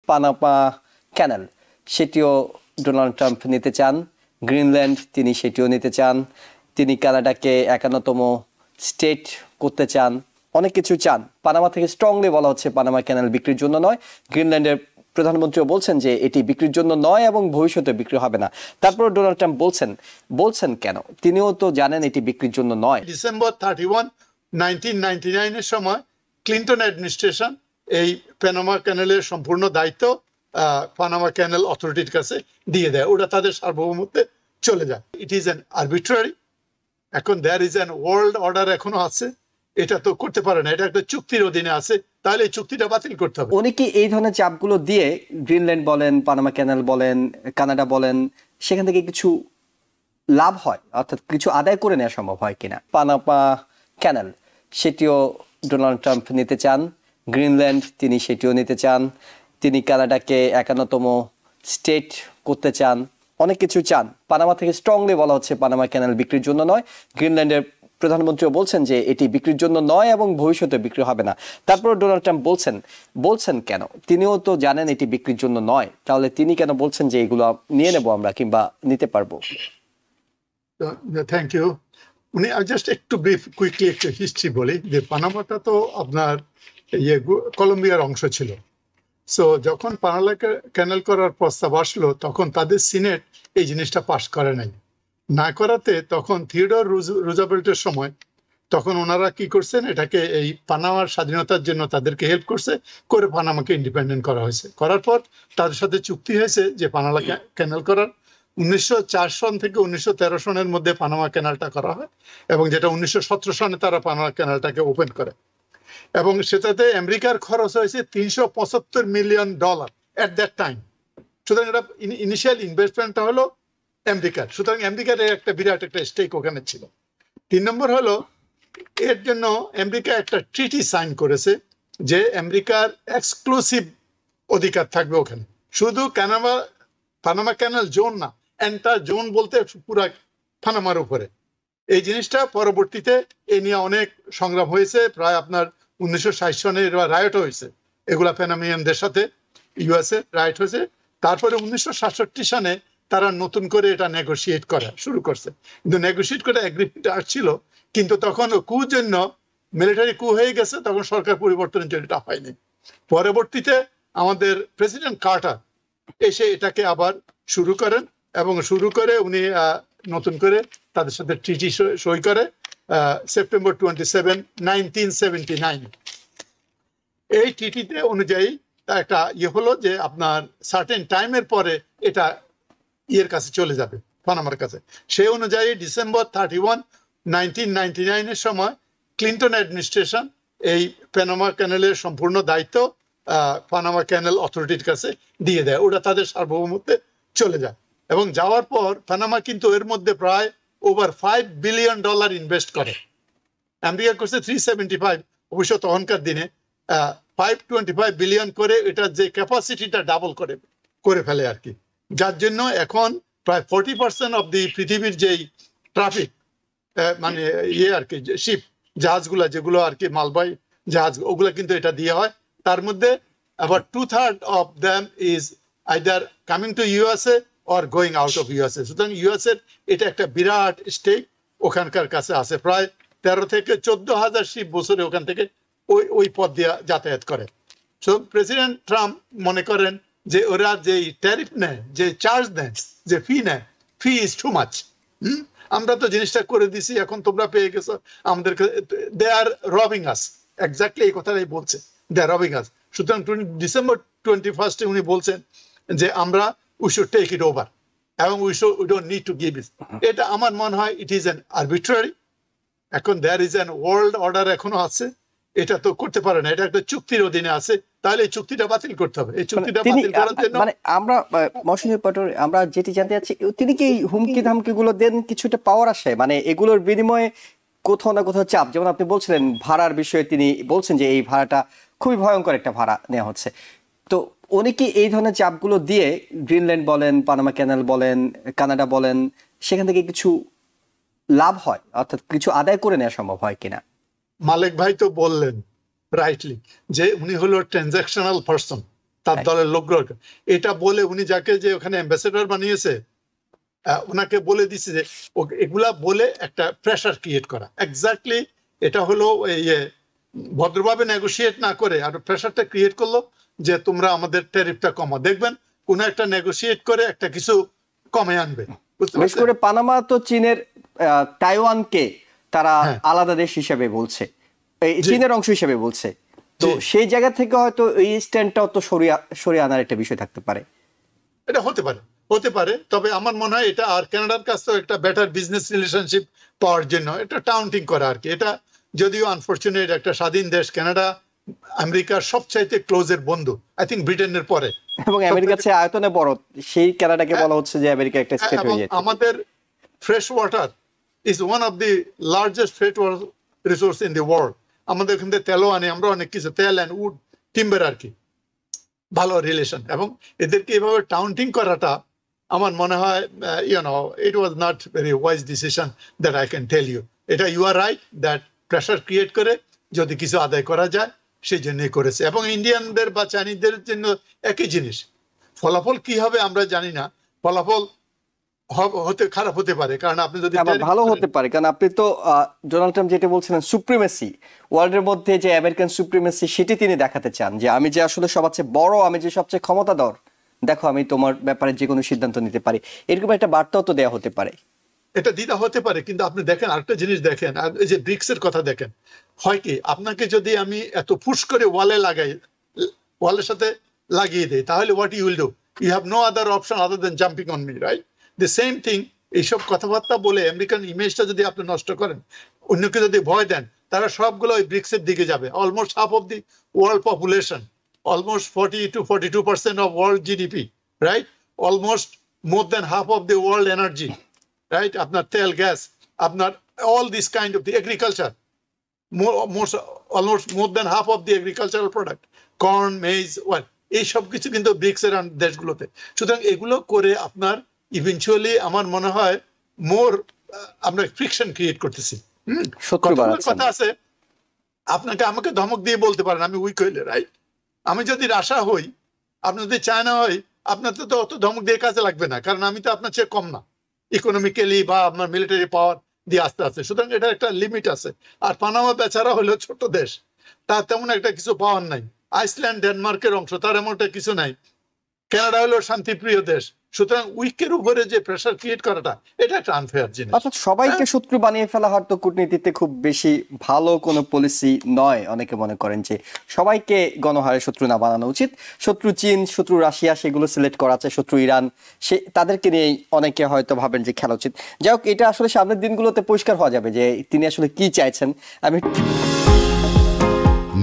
Panama canal সেটিও Donald Trump নিতে চান। গ্রিনল্যান্ড তিনি সেটিও নিতে চান। তিনি কানাডাকে 51তম স্টেট করতে চান। অনেক কিছু চান। পানামা থেকে স্ট্রংলি বলা হচ্ছে পানামা ক্যানাল বিক্রির জন্য নয়। গ্রিনল্যান্ডের প্রধানমন্ত্রীও বলছেন যে এটি বিক্রির জন্য নয় এবং ভবিষ্যতে বিক্রি হবে না। তারপর ডোনাল্ড ট্রাম্প বলছেন কেন? তিনিও তো জানেন এটি বিক্রির জন্য নয়। ডিসেম্বর 31, 1999 এর সময় ক্লিন্টন অ্যাডমিনিস্ট্রেশন এই পানামা ক্যানেলের সম্পূর্ণ দায়িত্ব পানামা ক্যানেল অথরিটির কাছে দিয়ে দেয়। ওটা তাদের সার্বভৌমত্বে চলে যায়। It is an arbitrary. এখন there is an world order এখনো আছে, এটা তো করতে পারে না, এটা একটা চুক্তির অধীনে আছে, তাহলে এই চুক্তিটা বাতিল করতে হবে। উনি কি এই ধরনের চাপগুলো দিয়ে গ্রিনল্যান্ড বলেন, পানামা ক্যানাল বলেন, কানাডা বলেন, সেখান থেকে কিছু লাভ হয়, অর্থাৎ কিছু আদায় করে নেওয়া সম্ভব হয় কিনা? পানামা ক্যানাল সেটিও ডোনাল্ড ট্রাম্প নিতে চান। গ্রিনল্যান্ড তিনি সেটিও নিতে চান। তিনি কানাডাকে 51তম স্টেট করতে চান। অনেক কিছু চান। পানামা থেকে স্ট্রংলি বলা হচ্ছে পানামা ক্যানাল বিক্রির জন্য নয়। গ্রিনল্যান্ডের প্রধানমন্ত্রীও বলছেন যে এটি বিক্রির জন্য নয় এবং ভবিষ্যতে বিক্রি হবে না। তারপর ডোনাল্ড ট্রাম্প বলছেন কেন? তিনিও তো জানেন এটি বিক্রির জন্য নয়। তাহলে তিনি কেন বলছেন যে এগুলো নিয়ে নেব আমরা কিংবা নিতে পারবো? Thank you. উনি জাস্ট একটু ব্রিফ কুইকলি একটু হিস্ট্রি বলি যে পানামাটা তো আপনার কলম্বিয়ার অংশ ছিল। সো যখন পানামা ক্যানেল করার প্রস্তাব আসলো তখন তাদের সিনেট এই জিনিসটা পাস করে নাই। না করাতে তখন থিওডর রুজভেল্টের সময় তখন ওনারা কি করছেন, এটাকে এই পানামার স্বাধীনতার জন্য তাদেরকে হেল্প করে পানামাকে ইন্ডিপেন্ডেন্ট করা হয়েছে। করার পর তাদের সাথে চুক্তি হয়েছে যে পানামা ক্যানেল করার। 1904 সন থেকে 1913 সনের মধ্যে পানামা ক্যানালটা করা হয় এবং যেটা 1917 সনে তারা পানামা ক্যানালটাকে ওপেন করে এবং সেটাতে আমেরিকার খরচ হয়েছে $375 মিলিয়ন এট দ্যাট টাইম। সুতরাং এটা ইনিশিয়াল ইনভেস্টমেন্টটা হলো আমেরিকার। সুতরাং আমেরিকার একটা বিরাট একটা স্টেক ওখানে ছিল। 3 নম্বর হলো এর জন্য আমেরিকা একটা ট্রিটি সাইন করেছে যে আমেরিকার এক্সক্লুসিভ অধিকার থাকবে ওখানে, শুধু পানামা ক্যানাল জোন না, এন্টার জোন বলতে পুরো পানামার উপরে। এই জিনিসটা পরবর্তীতে এ নিয়ে অনেক সংগ্রাম হয়েছে। প্রায় আপনার 1960 সনে রায়ট হয়েছে, এগুলা প্যানামিয়ানদের সাথে ইউএসএ রায়ট হয়েছে। তারপরে 1967 সনে তারা নতুন করে এটা নেগোসিয়েট করা শুরু করছে, কিন্তু নেগোসিয়েট করে এগ্রিমেন্ট আসছিল, কিন্তু তখন কুর জন্য মিলিটারি কু হয়ে গেছে, তখন সরকার পরিবর্তনের জন্য এটা হয়নি। পরবর্তীতে আমাদের প্রেসিডেন্ট কার্টার এসে এটাকে আবার শুরু করেন এবং শুরু করে উনি নতুন করে তাদের সাথে ট্রিটি সই করে সেপ্টেম্বর 27, 1979। এই ট্রিটিতে অনুযায়ী একটা হলো যে আপনার সার্টেন টাইমের পরে এটা কাছে চলে যাবে, পানামার কাছে। সেই অনুযায়ী ডিসেম্বর 31, 1999 এর সময় ক্লিন্টন অ্যাডমিনিস্ট্রেশন এই পানামা ক্যানেলের সম্পূর্ণ দায়িত্ব পানামা ক্যানেল অথরিটির কাছে দিয়ে দেয়। ওটা তাদের সার্বভৌমত্বে চলে যায় এবং যাওয়ার পর পানামা কিন্তু এর মধ্যে প্রায় ওভার $5 বিলিয়ন ইনভেস্ট করে। আমেরিকা করছে 375, অবশ্য তখনকার দিনে 525 বিলিয়ন করে এটা যে ক্যাপাসিটিটা ডাবল করে ফেলে আর কি। যার জন্য এখন প্রায় 40% অফ দি পৃথিবীর যেই ট্রাফিক মানে আর কি শিপ জাহাজগুলা যেগুলো আর কি মালবাহী জাহাজ, ওগুলা কিন্তু এটা দিয়ে হয়। তার মধ্যে আবার 2/3 of them is either coming to USA or going out of USA. সুতরাং ইউএসএ এটা একটা বিরাট স্টেক ওখানকার কাছে আছে। প্রায় 13 থেকে 14,000 শিপ বছরে ওখান থেকে ওই পথ দিয়ে যাতায়াত করে। সো প্রেসিডেন্ট ট্রাম্প মনে করেন যে ওরা যে ট্যারিফ নেয়, যে চার্জ নেয়, যে ফি নেয়, ফি ইজ টু মাচ। আমরা তো জিনিসটা করে দিছি, এখন তোমরা পেয়ে গেছো আমাদেরকে, দে আর রবিং আস। এক্স্যাক্টলি এই কথাটাই বলছে, দে আর রবিং আস। সুতরাং ডিসেম্বর 21 উনি বলছেন যে আমরা we should take it over এবং we don't need to give it. এটা আমার মনে হয় ইট ইজ অ্যান আরবিট্রারি। এখন there is an world order এখনো আছে, এটা তো করতে পারে না, এটা একটা চুক্তির অধীনে আছে, তাহলে এই চুক্তিটা বাতিল করতে হবে। এই চুক্তিটা বাতিল করার জন্য মানে আমরা মহসিন পাটোয়ার আমরা যেটি জানতে চাচ্ছি, তিনি কি হুমকি ধামকি গুলো দেন কিছুটা পাওয়ার আসে, মানে এগুলোর বিনিময়ে কোথাও না কোথাও চাপ? যেমন আপনি বলছিলেন ভাড়ার বিষয়ে, তিনি বলছেন যে এই ভাড়াটা খুবই ভয়ঙ্কর একটা ভাড়া নেওয়া হচ্ছে। তো উনি কি এই ধরনের চাপগুলো দিয়ে গ্রিনল্যান্ড বলেন, পানামা ক্যানাল বলেন, কানাডা বলেন, সেখান থেকে কিছু লাভ হয়, অর্থাৎ কিছু আদায় করে নেওয়া সম্ভব হয় কিনা? মালিক ভাই তো বললেন রাইটলি যে উনি হলো ট্রানজাকশনাল পারসন, তার দলের লোকগুলো। এটা বলে উনি যাকে যে ওখানে অ্যাম্বাসেডর বানিয়েছে ওনাকে বলে দিছে যে এগুলা বলে একটা প্রেশার ক্রিয়েট করা। এক্স্যাক্টলি এটা হলো ভদ্রভাবে নেগোশিয়েট না করে আর প্রেশারটা ক্রিয়েট করলো যে তোমরা আমাদের ট্যারিফটা কমা। দেখবেন কোন একটা নেগোশিয়েট করে একটা কিছু কমে আনবে। বিশেষ করে পানামা তো চীনের তাইওয়ানকে তারা আলাদা দেশ হিসেবে বলছে, চীনের অংশ হিসেবে বলছে। তো সেই জায়গা থেকে হয়তো এই স্ট্যান্ডটাও তো সরিয়ে আনার একটা বিষয় থাকতে পারে। এটা হতে পারে, তবে আমার মনে হয় এটা আর কানাডার কাছ থেকে একটা বেটার বিজনেস রিলেশনশিপ পাওয়ার জন্য এটা টাউন্টিং করা আর কি। এটা যদিও আনফরচুনেট, একটা স্বাধীন দেশ কানাডা আমেরিকার সবচাইতে ক্লোজের বন্ধু, আই থিঙ্ক ব্রিটেনের পরে, এবং আমেরিকার চেয়ে আয়তনে বড় সেই কানাডাকে বলা হচ্ছে যে আমেরিকা একটা স্টেট হয়ে যাচ্ছে। আমাদের fresh water is one of the largest fresh water resource in the world. আমাদের এখান থেকে তেলও আনি আমরা, অনেক কিছু তেল অ্যান্ড উড টিম্বার আর কি, ভালো রিলেশন। এবং এদেরকে এভাবে টাউন্টিং করাটা আমার মনে হয় it was not very wise decision that I can tell you. এটা you are right that pressure create করে যদি কিছু আদায় করা যায় সেই জন্যই করেছে। এবং ইন্ডিয়ানদের বা চাইনিজদের জন্য একই জিনিস। ফলাফল কি হবে আমরা জানি না, ফলাফল খারাপ হতে পারে, কারণ আপনি যদি ভালো হতে পারে, কারণ আপনি তো ডোনাল্ড ট্রাম্প যেটা বলছিলেন সুপ্রিমেসি, ওয়ার্ল্ডের মধ্যে যে আমেরিকান সুপ্রিমেসি সেটি তিনি দেখাতে চান, যে আমি যে আসলে সবচেয়ে বড়, আমি যে সবচেয়ে ক্ষমতাধর, দেখো আমি তোমার ব্যাপারে যে কোনো সিদ্ধান্ত নিতে পারি, এরকম একটা বার্তাও তো দেওয়া হতে পারে। এটা দিতে হতে পারে, কিন্তু আপনি দেখেন আরেকটা জিনিস দেখেন, এই যে ব্রিক্স এর কথা দেখেন, হয় কি আপনাকে যদি আমি এত ফুস করে ওয়ালের সাথে লাগিয়ে দেই, তাহলে what you will do, you have no other option other than jumping on me, right? The same thing, এইসব কথাবার্তা বলে আমেরিকান ইমেজটা যদি আপনি নষ্ট করেন, অন্যকে যদি ভয় দেন, তারা সবগুলো ওই ব্রিক্স এর দিকে যাবে। Almost half of the world population, almost 40 to 42% of world GDP, right? Almost more than half of the world energy, right? Apnar tel, gas, apnar all this kind of the agriculture, almost more than half of the agricultural product, corn, maize, what? এই সব কিছু কিন্তু bricks এর দেশগুলোতে। সুতরাং এগুলো করে আপনার ইভেনচুয়ালি আমার মনে হয় আমরা ফ্রিকশন ক্রিয়েট করতেছি। কথা আছে, আমাকে ধমক দিয়ে বলতে পারেন আমি উইক হইলে, রাইট? আমি যদি রাশা হই, আপনি যদি চায়না হই, আপনার তো অত ধমক দিয়ে কাজে লাগবে না, কারণ আমি তো আপনার চেয়ে কম না ইকোনমিক্যালি বা আপনার মিলিটারি পাওয়ার দিয়ে আস্তে আস্তে। সুতরাং এটা একটা লিমিট আছে। আর পানামা বেচারা হলো ছোট দেশ, তার তেমন একটা কিছু পাওয়ার নাই। আইসল্যান্ড ডেনমার্কের অংশ, তার এমনটা কিছু নাই। কানাডা হলো শান্তিপ্রিয় দেশ। সুতরাং উইকের উপরে যে প্রেসার ক্রিয়েট করাটা, এটা একটা আনফেয়ার জিনিস। অর্থাৎ সবাইকে শত্রু বানিয়ে ফেলা হয়তো কূটনীতিতে খুব বেশি ভালো কোনো পলিসি নয়। অনেকে মনে করেন যে সবাইকে গণহারে শত্রু না বানানো উচিত। শত্রু চীন, শত্রু রাশিয়া, সেগুলো সিলেক্ট করা আছে, শত্রু ইরান, তাদেরকে নিয়ে অনেকে হয়তো ভাবেন যে খেলা উচিত। যাই হোক, এটা আসলে সামনের দিনগুলোতে পরিষ্কার হওয়া যাবে যে তিনি আসলে কি চাইছেন।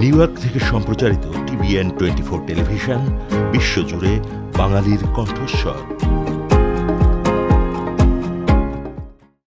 নিউ ইয়র্ক থেকে সম্প্রচারিত TVN 24 টেলিভিশন, বিশ্বজুড়ে বাঙালির কণ্ঠস্বর।